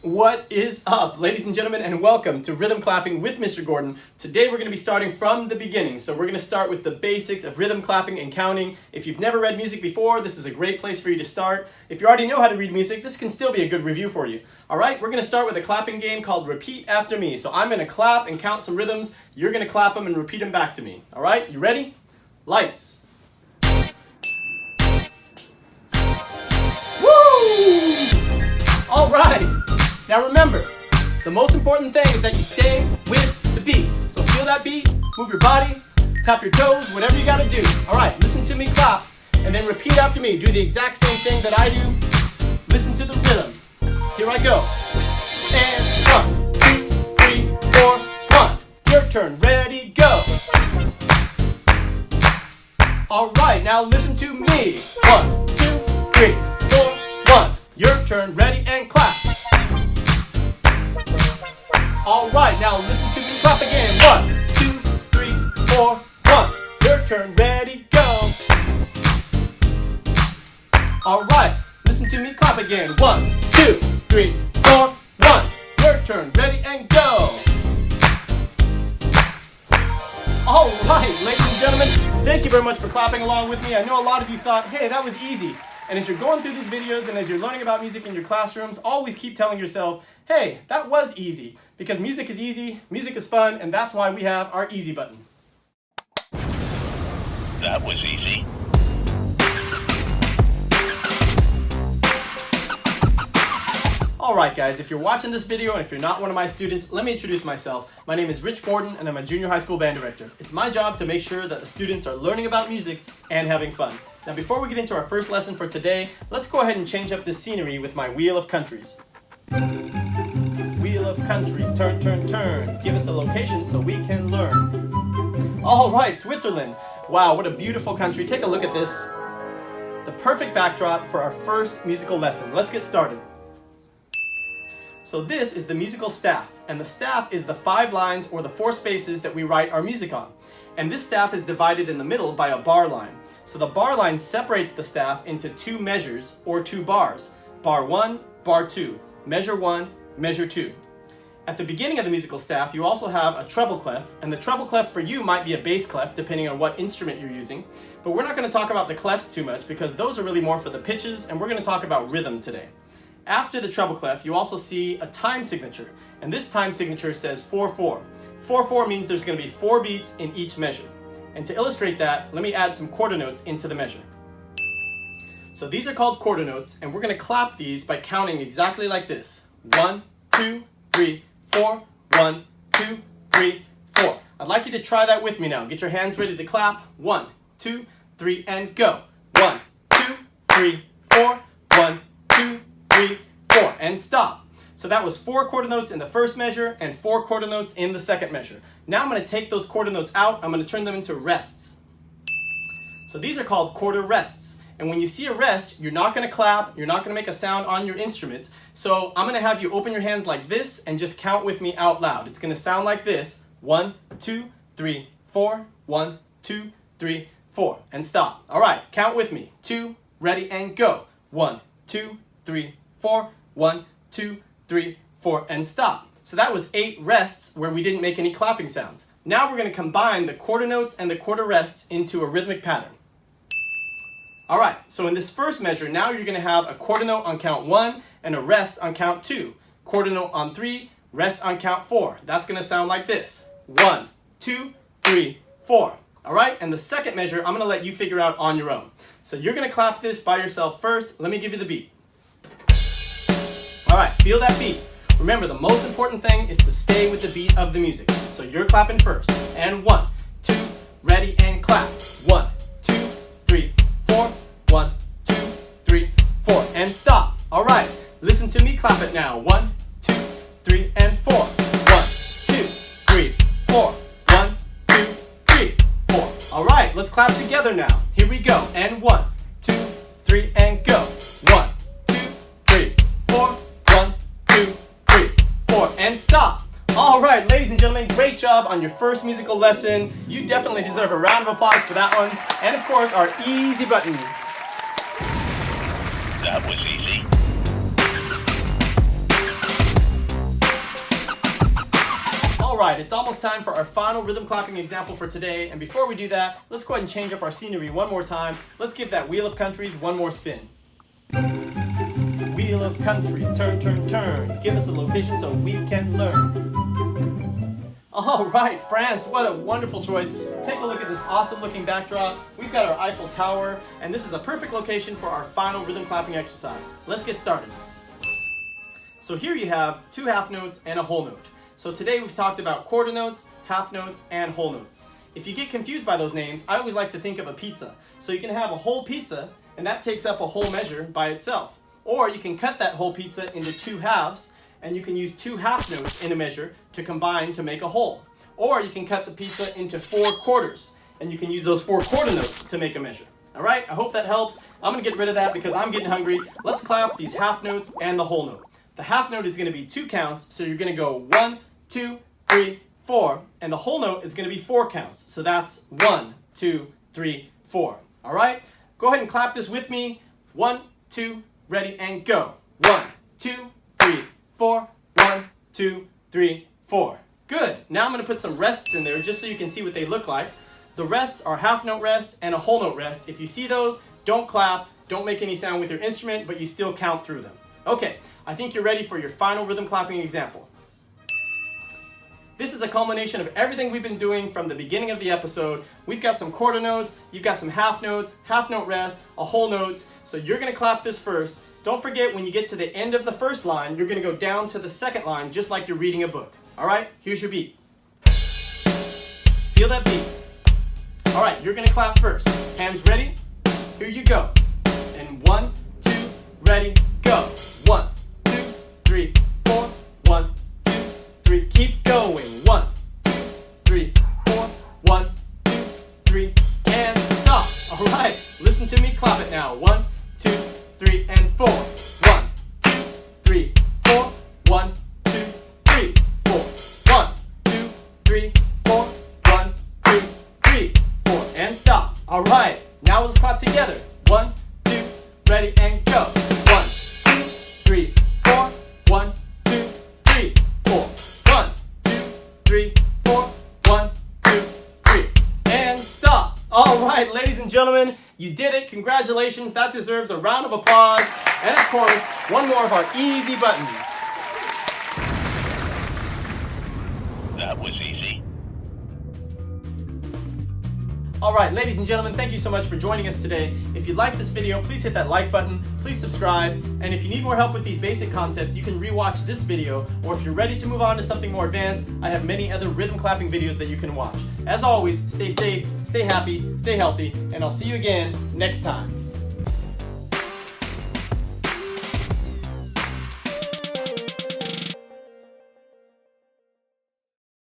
What is up, ladies and gentlemen, and welcome to Rhythm Clapping with Mr. Gordon. Today we're going to be starting from the beginning, so we're going to start with the basics of rhythm clapping and counting. If you've never read music before, this is a great place for you to start. If you already know how to read music, this can still be a good review for you. Alright, we're going to start with a clapping game called Repeat After Me. So I'm going to clap and count some rhythms, you're going to clap them and repeat them back to me. Alright, you ready? Lights. Woo! Alright! Now remember, the most important thing is that you stay with the beat. So feel that beat, move your body, tap your toes, whatever you gotta do. Alright, listen to me clap, and then repeat after me. Do the exact same thing that I do. Listen to the rhythm. Here I go. And 1, 2, 3, 4, 1. Your turn, ready, go. Alright, now listen to me. 1, 2, 3, 4, 1. Your turn, ready, and clap. Alright, now listen to me clap again. 1, 2, 3, 4, 1. Your turn, ready, go. Alright, listen to me clap again. 1, 2, 3, 4, 1. Your turn, ready, and go. Alright, ladies and gentlemen, thank you very much for clapping along with me. I know a lot of you thought, hey, that was easy. And as you're going through these videos and as you're learning about music in your classrooms, always keep telling yourself, hey, that was easy. Because music is easy, music is fun, and that's why we have our easy button. That was easy. Alright guys, if you're watching this video and if you're not one of my students, let me introduce myself. My name is Rich Gordon and I'm a junior high school band director. It's my job to make sure that the students are learning about music and having fun. Now before we get into our first lesson for today, let's go ahead and change up the scenery with my Wheel of Countries. Wheel of Countries, turn, turn, turn. Give us a location so we can learn. Alright, Switzerland. Wow, what a beautiful country. Take a look at this. The perfect backdrop for our first musical lesson. Let's get started. So this is the musical staff, and the staff is the 5 lines or the 4 spaces that we write our music on. And this staff is divided in the middle by a bar line. So the bar line separates the staff into 2 measures or 2 bars. Bar 1, bar 2. Measure 1, measure 2. At the beginning of the musical staff, you also have a treble clef, and the treble clef for you might be a bass clef depending on what instrument you're using. But we're not going to talk about the clefs too much because those are really more for the pitches, and we're going to talk about rhythm today. After the treble clef, you also see a time signature, and this time signature says 4/4. 4/4 means there's going to be 4 beats in each measure. And to illustrate that, let me add some quarter notes into the measure. So these are called quarter notes, and we're going to clap these by counting exactly like this. 1, 2, 3, 4, 1, 2, 3, 4. I'd like you to try that with me now. Get your hands ready to clap. 1, 2, 3, and go. 1, 2, 3, 4, 1, 2, 3, 4, and stop. So that was 4 quarter notes in the first measure and 4 quarter notes in the second measure. Now I'm going to take those quarter notes out. I'm going to turn them into rests. So these are called quarter rests. And when you see a rest, you're not going to clap, you're not going to make a sound on your instrument. So I'm going to have you open your hands like this and just count with me out loud. It's going to sound like this. 1, 2, 3, 4, 1, 2, 3, 4, and stop. All right, count with me. 2, ready, and go. 1, 2, 3, 4, 1, 2, 3, 4, and stop. So that was 8 rests where we didn't make any clapping sounds. Now we're going to combine the quarter notes and the quarter rests into a rhythmic pattern. Alright, so in this first measure, now you're going to have a quarter note on count 1 and a rest on count 2. Quarter note on 3, rest on count 4. That's going to sound like this. 1, 2, 3, 4. Alright, and the second measure, I'm going to let you figure out on your own. So you're going to clap this by yourself first. Let me give you the beat. Alright, feel that beat. Remember, the most important thing is to stay with the beat of the music. So you're clapping first. And 1, 2, ready, and clap. 1, 2, 3, 4, 1, 2, 3, 4, and stop. All right, listen to me clap it now. 1, 2, 3, and 4. 1, 2, 3, 4. 1, 2, 3, 4. All right, let's clap together now. Here we go. And 1, 2, 3, and go. 1, 2, 3, 4. 1, 2, 3, 4, and stop. All right, ladies and gentlemen, great job on your first musical lesson. You definitely deserve a round of applause for that one. And of course, our easy button. That was easy. Alright, it's almost time for our final rhythm clapping example for today, and before we do that, let's go ahead and change up our scenery one more time. Let's give that Wheel of Countries one more spin. Wheel of Countries, turn, turn, turn. Give us a location so we can learn. Alright, France, what a wonderful choice. Take a look at this awesome looking backdrop. We've got our Eiffel Tower, and this is a perfect location for our final rhythm clapping exercise. Let's get started. So here you have two half notes and a whole note. So today we've talked about quarter notes, half notes, and whole notes. If you get confused by those names, I always like to think of a pizza. So you can have a whole pizza, and that takes up a whole measure by itself. Or you can cut that whole pizza into two halves, and you can use two half notes in a measure to combine to make a whole. Or you can cut the pizza into 4 quarters, and you can use those 4 quarter notes to make a measure. Alright, I hope that helps. I'm going to get rid of that because I'm getting hungry. Let's clap these half notes and the whole note. The half note is going to be 2 counts, so you're going to go 1, 2, 3, 4, and the whole note is going to be 4 counts, so that's 1, 2, 3, 4. Alright, go ahead and clap this with me. 1, 2, ready, and go. 1, 2, 3, 4, 1, 2, 3, 4. Good. Now I'm going to put some rests in there just so you can see what they look like. The rests are half note rest and a whole note rest. If you see those, don't clap, don't make any sound with your instrument, but you still count through them. Okay, I think you're ready for your final rhythm clapping example. This is a culmination of everything we've been doing from the beginning of the episode. We've got some quarter notes, you've got some half notes, half note rest, a whole note. So you're going to clap this first. Don't forget, when you get to the end of the first line, you're going to go down to the second line just like you're reading a book. Alright, here's your beat. Feel that beat. Alright, you're going to clap first. Hands ready? Here you go. And 1, 2, ready, go. 1, 2, 3, 4, 1, 2, 3. Keep going. 1, 2, 3, 4, 1, 2, 3, and stop. Alright, listen to me clap it now. 1, 2, 3, and 4. 1, 2, 3, 4, 1, 2, 3, 4. 1, 2, 3, 4, 1, 2, 3, 4, and stop. Alright, now let's clap together. 1, 2, ready, and go. 1, 2, 3, 4, 1, 2, 3, 4. 1, 2, 3, 4, 1, 2, 3, and stop. Alright, ladies and gentlemen, you did it. Congratulations. That deserves a round of applause. And of course, one more of our easy buttons. That was easy. Alright, ladies and gentlemen, thank you so much for joining us today. If you like this video, please hit that like button, please subscribe, and if you need more help with these basic concepts, you can rewatch this video, or if you're ready to move on to something more advanced, I have many other rhythm clapping videos that you can watch. As always, stay safe, stay happy, stay healthy, and I'll see you again next time.